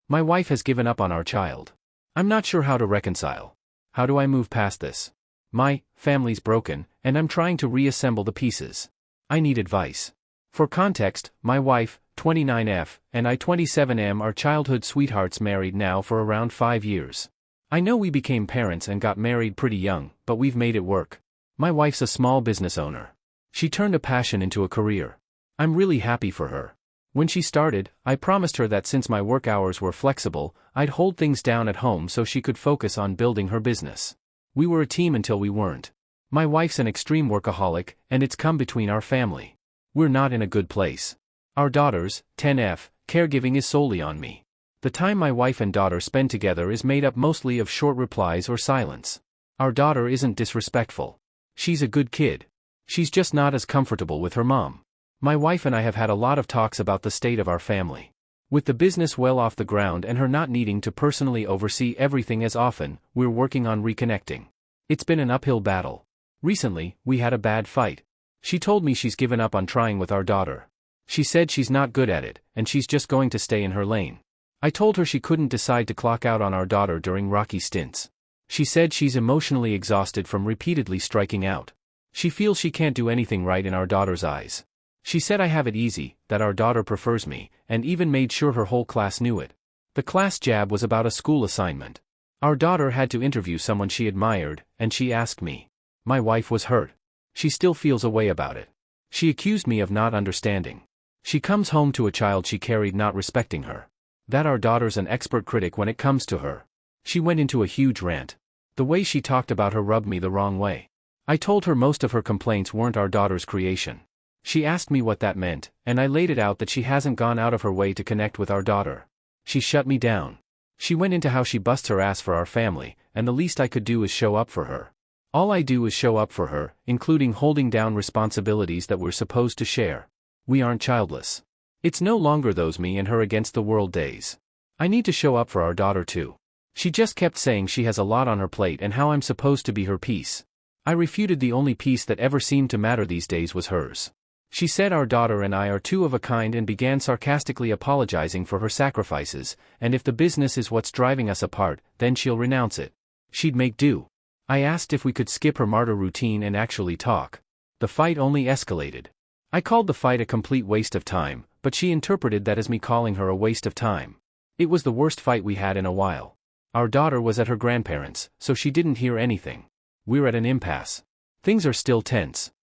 My wife has given up on our child. I'm not sure how to reconcile. How do I move past this? My family's broken, and I'm trying to reassemble the pieces. I need advice. For context, my wife, 29F, and I, 27M, are childhood sweethearts married now for around 5 years. I know we became parents and got married pretty young, but we've made it work. My wife's a small business owner. She turned a passion into a career. I'm really happy for her. When she started, I promised her that since my work hours were flexible, I'd hold things down at home so she could focus on building her business. We were a team until we weren't. My wife's an extreme workaholic, and it's come between our family. We're not in a good place. Our daughters, 10F, caregiving is solely on me. The time my wife and daughter spend together is made up mostly of short replies or silence. Our daughter isn't disrespectful. She's a good kid. She's just not as comfortable with her mom. My wife and I have had a lot of talks about the state of our family. With the business well off the ground and her not needing to personally oversee everything as often, we're working on reconnecting. It's been an uphill battle. Recently, we had a bad fight. She told me she's given up on trying with our daughter. She said she's not good at it, and she's just going to stay in her lane. I told her she couldn't decide to clock out on our daughter during rocky stints. She said she's emotionally exhausted from repeatedly striking out. She feels she can't do anything right in our daughter's eyes. She said I have it easy, that our daughter prefers me, and even made sure her whole class knew it. The class jab was about a school assignment. Our daughter had to interview someone she admired, and she asked me. My wife was hurt. She still feels a way about it. She accused me of not understanding. She comes home to a child she carried not respecting her. That our daughter's an expert critic when it comes to her. She went into a huge rant. The way she talked about her rubbed me the wrong way. I told her most of her complaints weren't our daughter's creation. She asked me what that meant, and I laid it out that she hasn't gone out of her way to connect with our daughter. She shut me down. She went into how she busts her ass for our family, and the least I could do is show up for her. All I do is show up for her, including holding down responsibilities that we're supposed to share. We aren't childless. It's no longer those me and her against the world days. I need to show up for our daughter too. She just kept saying she has a lot on her plate and how I'm supposed to be her piece. I refuted the only piece that ever seemed to matter these days was hers. She said our daughter and I are two of a kind and began sarcastically apologizing for her sacrifices, and if the business is what's driving us apart, then she'll renounce it. She'd make do. I asked if we could skip her martyr routine and actually talk. The fight only escalated. I called the fight a complete waste of time, but she interpreted that as me calling her a waste of time. It was the worst fight we had in a while. Our daughter was at her grandparents', so she didn't hear anything. We're at an impasse. Things are still tense.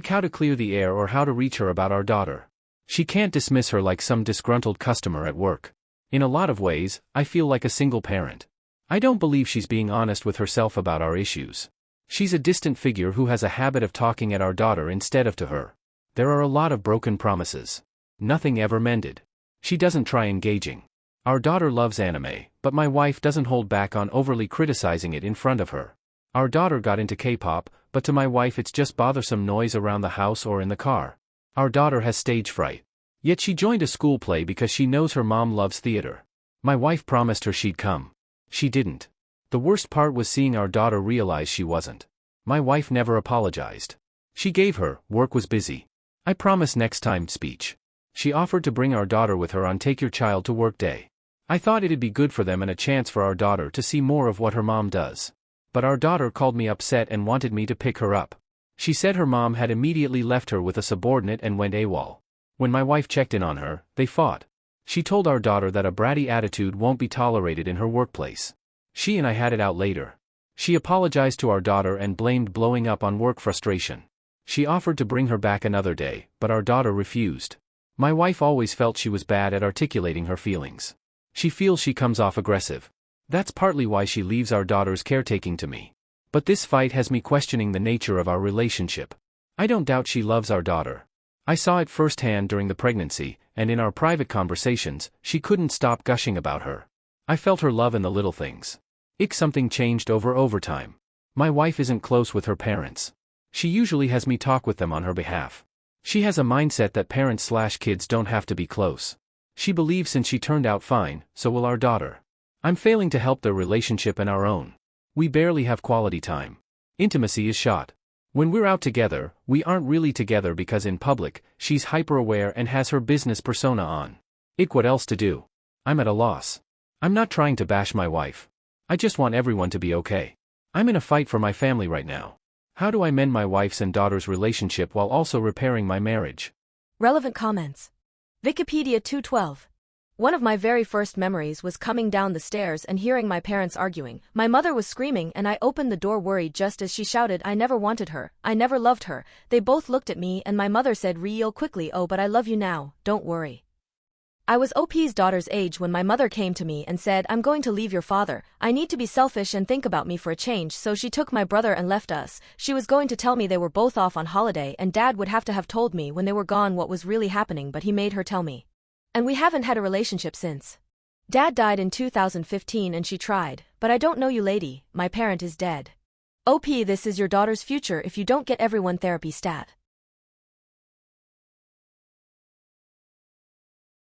How to clear the air or how to reach her about our daughter. She can't dismiss her like some disgruntled customer at work. In a lot of ways, I feel like a single parent. I don't believe she's being honest with herself about our issues. She's a distant figure who has a habit of talking at our daughter instead of to her. There are a lot of broken promises. Nothing ever mended. She doesn't try engaging. Our daughter loves anime, but my wife doesn't hold back on overly criticizing it in front of her. Our daughter got into K-pop, but to my wife it's just bothersome noise around the house or in the car. Our daughter has stage fright. Yet she joined a school play because she knows her mom loves theater. My wife promised her she'd come. She didn't. The worst part was seeing our daughter realize she wasn't. My wife never apologized. She gave her, work was busy. I promise next time speech. She offered to bring our daughter with her on Take Your Child to Work Day. I thought it'd be good for them and a chance for our daughter to see more of what her mom does. But our daughter called me upset and wanted me to pick her up. She said her mom had immediately left her with a subordinate and went AWOL. When my wife checked in on her, they fought. She told our daughter that a bratty attitude won't be tolerated in her workplace. She and I had it out later. She apologized to our daughter and blamed blowing up on work frustration. She offered to bring her back another day, but our daughter refused. My wife always felt she was bad at articulating her feelings. She feels she comes off aggressive. That's partly why she leaves our daughter's caretaking to me. But this fight has me questioning the nature of our relationship. I don't doubt she loves our daughter. I saw it firsthand during the pregnancy, and in our private conversations, she couldn't stop gushing about her. I felt her love in the little things. Something changed over time. My wife isn't close with her parents. She usually has me talk with them on her behalf. She has a mindset that parents/kids don't have to be close. She believes since she turned out fine, so will our daughter. I'm failing to help their relationship and our own. We barely have quality time. Intimacy is shot. When we're out together, we aren't really together because in public, she's hyper-aware and has her business persona on. What else to do? I'm at a loss. I'm not trying to bash my wife. I just want everyone to be okay. I'm in a fight for my family right now. How do I mend my wife's and daughter's relationship while also repairing my marriage? Relevant comments. Wikipedia 212. One of my very first memories was coming down the stairs and hearing my parents arguing. My mother was screaming and I opened the door worried just as she shouted, "I never wanted her, I never loved her." They both looked at me and my mother said real quickly, "Oh, but I love you now, don't worry." I was OP's daughter's age when my mother came to me and said, "I'm going to leave your father. I need to be selfish and think about me for a change." So she took my brother and left us. She was going to tell me they were both off on holiday and Dad would have to have told me when they were gone what was really happening, but he made her tell me. And we haven't had a relationship since. Dad died in 2015 and she tried, but I don't know you lady, my parent is dead. OP, this is your daughter's future if you don't get everyone therapy stat.